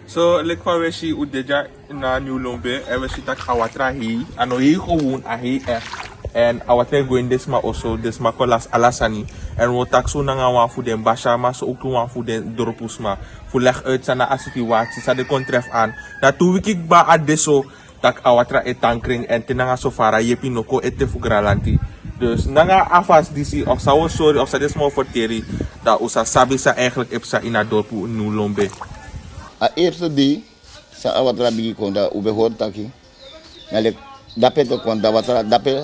So, like how we see Udeja na New Lombe, en we zien dat Awatra hier, en nou hier gewoon, en hier echt. En Awatra going desma also, desma kolas alasani. En we tak zo nanga wan voor den basha, maar zo ook wan voor den dorpusma. Voor leg uit zijn situatie, sa de kontref aan. Na tu wikik ba adesso, tak Awatra etankring, en tenanga sofara, yepi noko ete fugralanti. Dus nanga afas disi, of sa was sorry, of sa desma forteri, dat usa sabi sa eigenlijk epsa in a dorpu New Lombe. A eerste die sa awatra bigi konda ube hortaki nale dape to konda awatra dape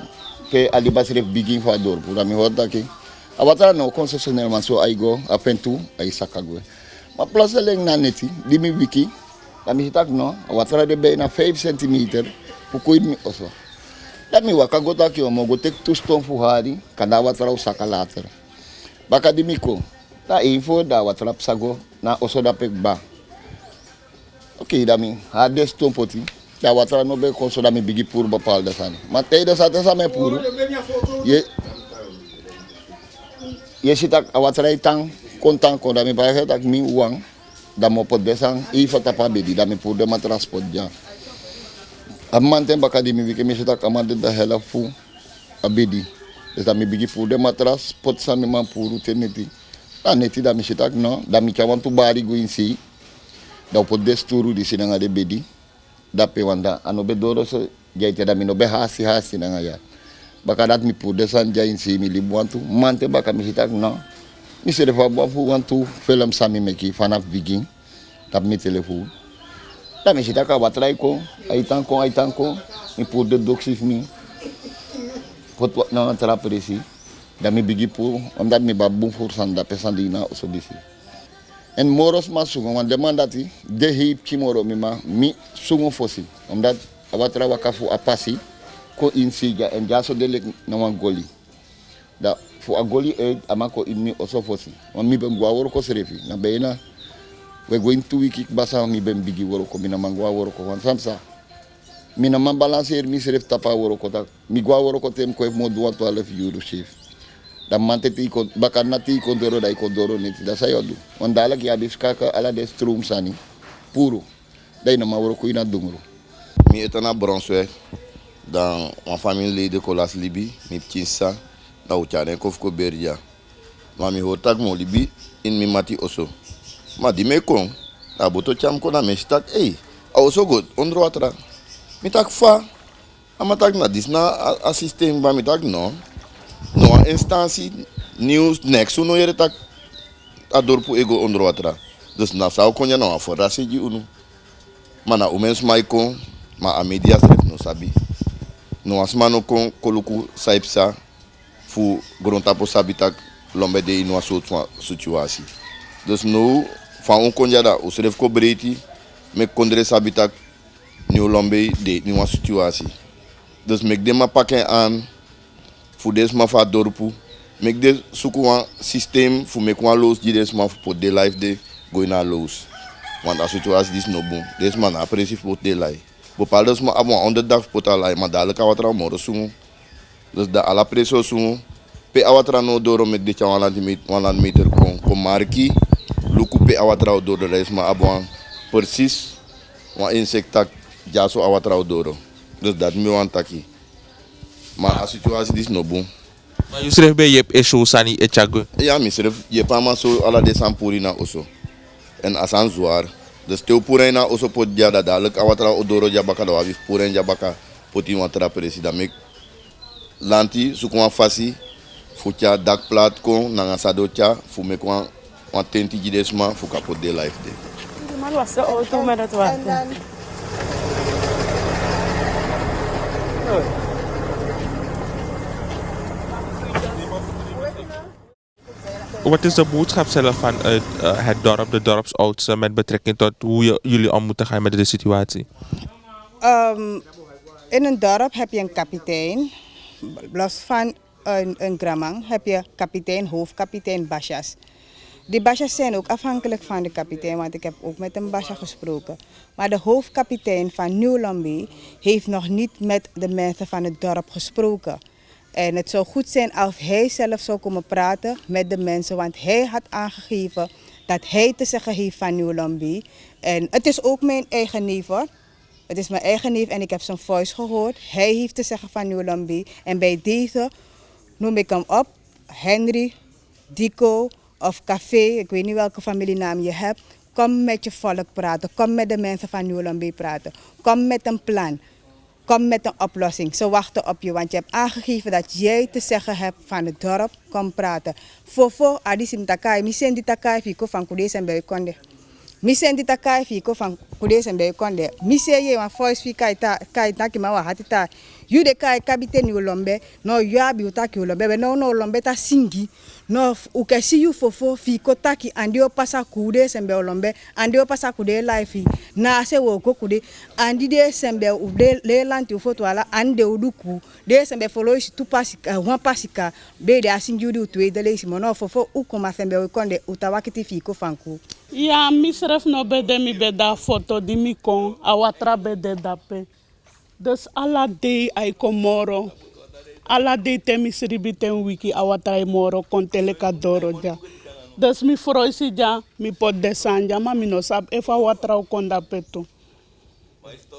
pe alibasref bigi fa dor pura mi hortaki awatra no concessionaire man so aigo apentu ay sakagwe ma place leng na neti di mi wiki da mi tak no awatra de be na 5 cm pu kuid mi oso da mi waka gota ki o mo gotek tu ston fu hari kada awatra usaka later baka di mi ko ta info da awatra psago na oso da pek ba. Oké, dami, hades tompoti. Da watra no be konso dami bigi pur bapal da sani. Maar tijdens dat is aan mijn puru. Je ziet dat watra itang kontan kon dami bij dat mi uang. Da mo pot desang ifa tapa bedi dami pur de transport ja. Amante baka di mi wiki mi ziet dat amante da hela fu abedi. Dus dami bigi pur de matras pot sami man puru teneti. Da neti dami ziet dat no, dami kawan tu bari go insi. Da po desturu di sini ngade bedi dape wanda anobe doro so jaite da mino be hasi na ngaya baka dat mi pu desan jain si mi libuantu mante baka mi hitak no mi se defa bo fu wantu film sami meki fanaf bigin tap mi telefon da mi hitaka batrai ko aitanko mi pu de doxif mi pot na tra presi da mi bigi pu am dat mi babu fursan da pesandina so disi. En moros ma sungo wan demandati de hip kimoro mi sungo fosi omdat awatra wakafu apasi ko insiga en jaso delek na wan goli da fu agoli e amako inmi oso fosi wan mi ben gwaworo ko serefi na beina we going to wiki basa mi ben bigi woro ko mina mangwa woro ko wan samsa mina man balancer mi seref tapa woro ko tak mi gwaworo ko tem ko mo 12 euro chef da mante ti ko bakar na ti kondoro dai kondoro niti da sayodu ondala ki adis kaka ala de strum sani puro dai na mawro ko ina dungro mi etana Brunswick dans ma famille de Colas Libi mi ptinsa da uchane ko fko berja ma mi hotak mo Libi in mi mati oso ma di me kon da boto cham ko na me stak also good ondro atra mi tak fa amatak na disna assistem ba mi tak no instantie nieuws niks uno yere tak adorpu ego ondro atra dus na sao konya na for rasiji unu mana umens maiko ma a media no sabi no asmano kon koluku saipsa fu gronta po sabi tak lombe de ino aso situasie dus no van konya da usref ko breti me kondre sabi tak new lombe de ino situasie dus mek de ma pakken aan fu desma fa dorpu mek de suku wan system fu mek wan los di desma fu pot de life de go na los want a situatie dis no boom desma na presi pot de life bepaalde desma abo onderdag pot alai maar dadelijk awatra moro sungu dus da ala preso sungu pe awatra no doro mek de chawan meter kon marki luku pe awatra doro desma abo precies wan insectak jaso awatra doro dus dat mi wan taki. Maar a situatie is no boom. Maar je schrijft bij je show sani echago. Ja, mi schrijf je pa ma so ala de sampuri na oso. En asan zuar. Dus teu pura na oso pot dia da dalek awatra odoro jabaka da wavi pura jabaka poti watra presida mek. Lanti sukwa fasi fucha dak plat kon na sadocha fu mek wan tenti jidesma fu kapot de life de. Maar was de auto met het water. Wat is de boodschap zelf van het dorp, de dorpsoudsten, met betrekking tot hoe jullie om moeten gaan met de situatie? In een dorp heb je een kapitein. Los van een gramang heb je kapitein, hoofdkapitein, basjas. Die basjas zijn ook afhankelijk van de kapitein, want ik heb ook met een basja gesproken. Maar de hoofdkapitein van New Lombe heeft nog niet met de mensen van het dorp gesproken. En het zou goed zijn als hij zelf zou komen praten met de mensen, want hij had aangegeven dat hij te zeggen heeft van New Lombi. En het is ook mijn eigen neef hoor. Het is mijn eigen neef en ik heb zijn voice gehoord. Hij heeft te zeggen van New Lombi. En bij deze noem ik hem op. Henry, Dico of Café, ik weet niet welke familienaam je hebt. Kom met je volk praten. Kom met de mensen van New Lombi praten. Kom met een plan. Kom met een oplossing. Ze wachten op je, want je hebt aangegeven dat jij te zeggen hebt van het dorp. Kom praten. Fofo, adisim takai, misen di takai fiko van kudes en konde. Misen di takai fiko van kudes en konde. Misen je wan voice fi kai taki ma wa hatita. You de kai kabite New Lombe, no you abi utaki Lombe, no Lombe ta singi. No ukesi you fofo fiko taki andi o pasa kudes en Lombe, andi o pasa kude life na se wo ko kude andi de sembe ude le lanti foto ala ande uduku de sembe follow si tu pasika wan pasika be de asingi udu tu de le si mono fofo ukoma sembe o konde utawakiti fiko fanku. Ja, misref no bede mi beda foto di mi kon, awatra bede dape. Dus alla day ay komoro. Alla day temi sribi ten wiki awatra moro kon telekadoro ja. Dus mi froisi ja, mi pot desanja, maar mi no sab efa watra kon dapeto.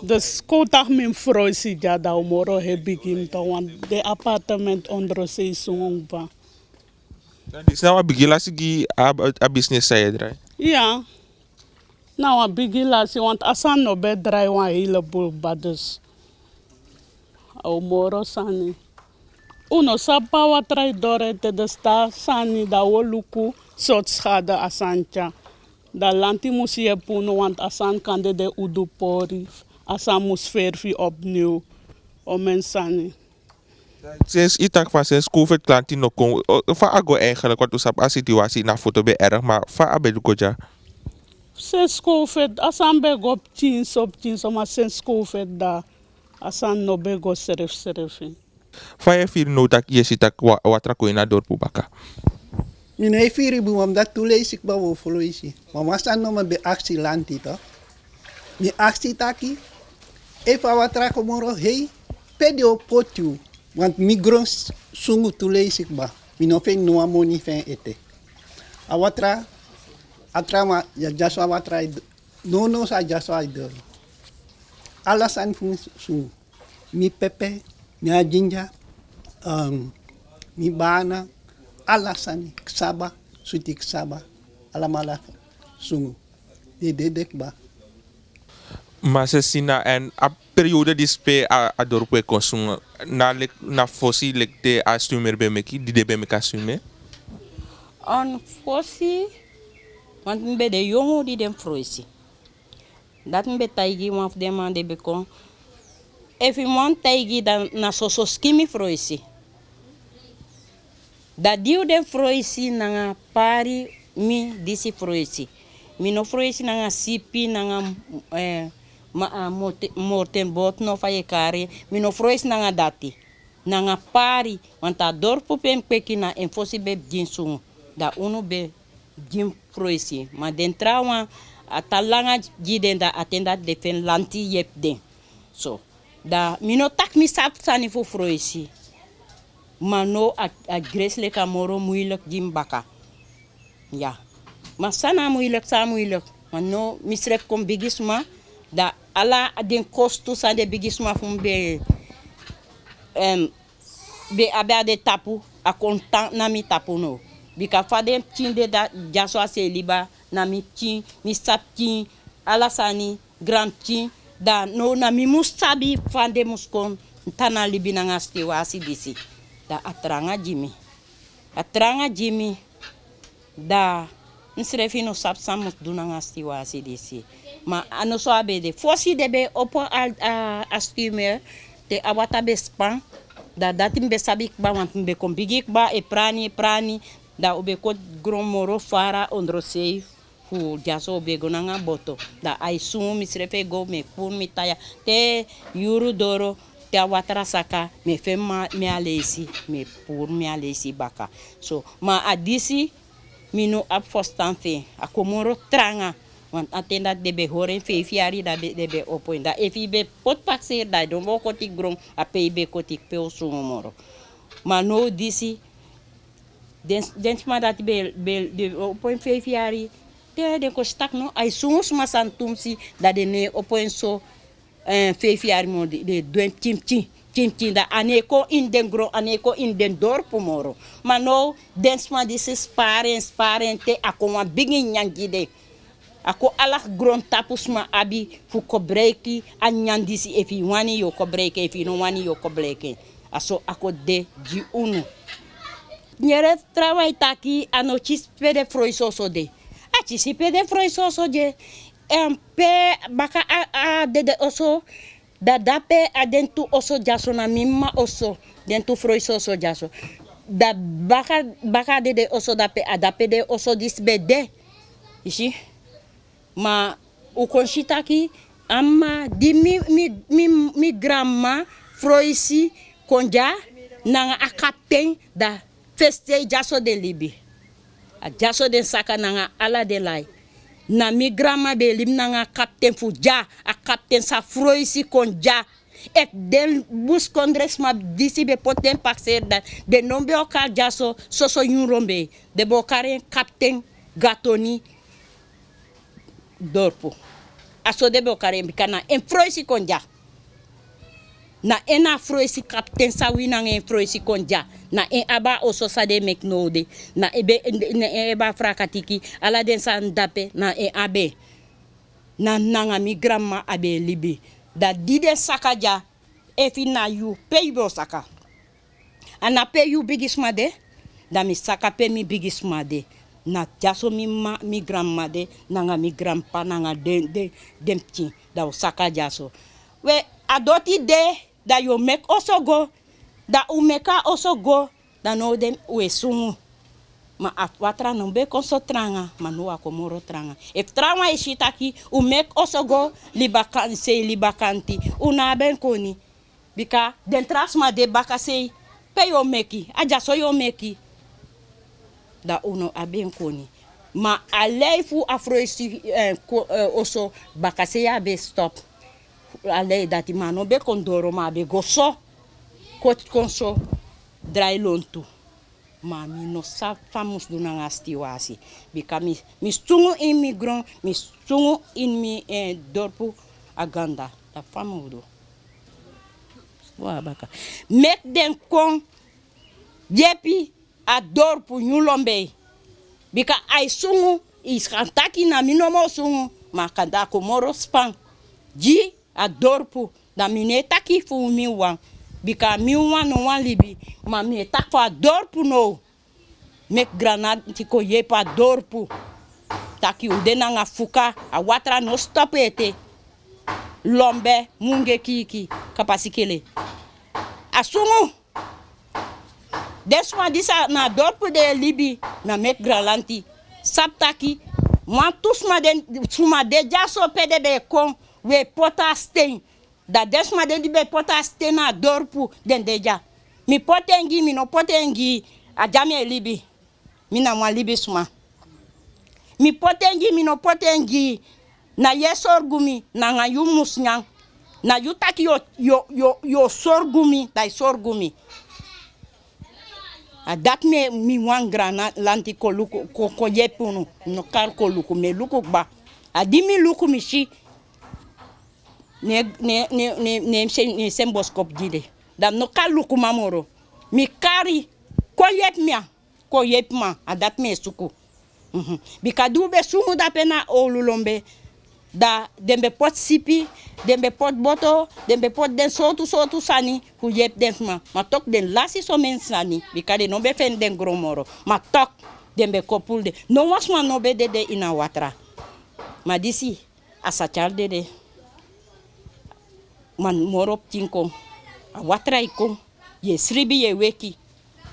Dus koutag min froisi ja da moro hebigim to, want de appartement onder seizoen ba. Dus nou een begin lasigi a business say drai. Ja. Nou, a bigilasi, want asan no be dry wan heleboel badus. O moro sani. Uno sapa wat try dore te de sta sani da woluku soort schade asancha. Da lanti moest je puno, want asan kan de udupori. Asan moest verfi opnieuw. O mensani. Sinds itak van sinds COVID klanti no kon. Fa ago eigenlijk wat usap a situatie na foto be erg, maar fa abedu koja. Sinds COVID, asan be go op 10, maar sinds COVID da asan no be go serif. Fa je fir no tak je sitak watra ko ina dorpu baka. Mino e firi bu mam dat lees ik ba wo foloisi. Mama san no be actie lanti to. Mi actie taki. E fa watra ko moro hey pedio potu. Want migrons sungu lees ik ba. Mino fe no amoni fe ete. A watra atrama ya jaswa watra no sa jaswa idol. Alasan fun sungu. Mi pepe, mi ajinja, mi bana, alasan ksaba, suti ksaba, alamala sungu. De dekba. Maar ze zien en a periode die spe a dorpu consum na fosi lekte a stumer be meki di de be meka sume. On fosi want mbe de jongo di dem froisi. Dat mbe taigi wan of dem de bekon. Efi mon taigi dan na soso skimi froisi. Da diu dem froisi nanga pari mi disi froisi. Mi no froisi nanga sipi nanga morten bot no fa kare. Mi no froisi nanga dati. Nanga pari want a dorpu pen pekina en fosi be jinsungu. Da uno be jim froisi. Ma den trawa atalanga jiden da atenda defen lanti yep den. So da mino tak mi sap sani fu froisi. Maar no a greselijk moro moeilijk jim baka. Ja. Maar sana moeilijk. Maar no misref kom bigisma da ala den kostu sa de bigisma fun be abe de tapu a kontan na mi tapu no. Bika fadem tinde da jaswa se liba na mi tin mi sap tin ala sani grand tin da no na mi mustabi fande muskon tana libi na ngasti wasi disi. Da atranga jimi da nsrefi no sap samus dunanga stiwasi disi ma ano so abede fosi debe opo a stumer te awata be span da datim be sabik ba want be kombigik ba e prani da ube ko gromoro fara ondro sei fu jaso be gonanga boto da ai sum misrefe go me pur mitaya te yuru doro te awatra saka me fema me alesi me pur me alesi baka so ma adisi mino ap fostan fe a komoro tranga want atenda debe horen fe fiari da debe opoin da efi be pot pakser da don wo kotik grom a pebe kotik pe osumoro ma no disi den ma dat be opoin fe fiari te de ko stak no ay sungus masantumsi da de ne openso fefiari mo de doen timti da aneko in den gro aneko in den dorpo moro mano densma dises parente akoma bigin nyangide ako ala gron tapusma abi fu kobreki anyandisi efi wani yo kobreke efi no wani yo kobreke aso ako de di uno nyere travail taki anochis pede froisoso de achisi pede froisoso de pe baka a de oso da dape adentu oso jaso na mimma oso dentu froisoso jaso da baka de oso dape adape de oso disbede ishi ma o conchitaki amma di mi grandma froisi konja nanga akapten da feste jaso de libi a jaso de saka nanga ala de lai na mi grandma be lim nanga kapten fu ja a kapten sa froisi konja et den bus kondres ma disi be poten pakser da de nombe okal jaso soso yunrombe de bokare kapten gatoni dorpo aso de bokare mbikana en froisi konja na ena froisi kapten sa wina en froisi konja na en aba oso sa de meknode na eba frakatiki ala den sa ndape na en abe na nanga mi grandma abe libi da dide sakaja efi na yu peibo saka ana pe yu bigisma de da mi saka pe mi bigisma de na jaso mi grandma de nanga mi grandpa nanga demti da saka jaso we adoti de da you make also go da umeka also go da no dem we sungu ma afwatra no be konso tranga manua komoro tranga if tranga ishitaki u make also go libakanti una ben koni bika den trasma de baka sei pe yo meki aja so yo meki da uno aben koni ma aleifu afroisi oso baka sei abe stop alei dati mano be kondoro ma be goso konso dry lontu ma mi no sa famus do nanga stiwasi bika mi stungu in mi gron mi stungu in mi dorpu aganda da famudo wa baka mek den kon jepi a dorpu nyulombe bika ai sungu is kantaki na minomo sungu ma kanda ko moro span ji a dorpu da mine taki fu mi wan bika mi wan no wan libi ma mi tak fa dorpu no mek granat tiko yepa dorpu taki udena nga fuka a watra no stop ete lombe munge kiki kapasikele asungu deswa disa na dorpu de libi na mek gralanti saptaki wan tusma den suma de jaso pede be kon we pota stain da desma de be pota stain na dorpu den deja mi potengi mi no potengi a jamie libi mi na mwa libi suma mi potengi mi no potengi na yesorgumi na nga yumus nyang na yutaki yo sorgumi dai sorgumi a dat mi wan grana lanti ko luku ko yepunu no kar ko luku me luku ba a dimi luku mi shi ne semboskop dide da no kar luku mamoro mi kari ko yep ma a dat me suku bika dube sumu da pena olulombe da dembe pot sipi dembe pot boto dembe pot den sotu sani hu yep den ma tok den lasi so men sani bika de no be fen den gromoro ma tok dembe kopul de no wasma no be de ina watra ma disi asa charde de man morop tinko a watra iko ye sribi ye weki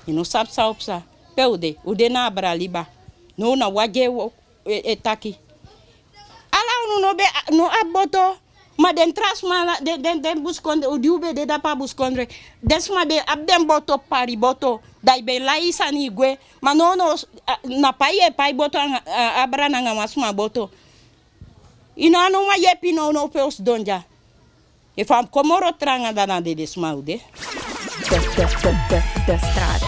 ino sapsa opsa peude udena braliba no na waje etaki ala unu no be no aboto ma den trasma den buskonde udiube de da pa buskonde desma de abden boto pari boto dai be laisa ni gwe ma no na paye pai boto abra na ngamasma boto ina no ma yepi no peos donja e fam komoro tranga dana de desmaude De straat.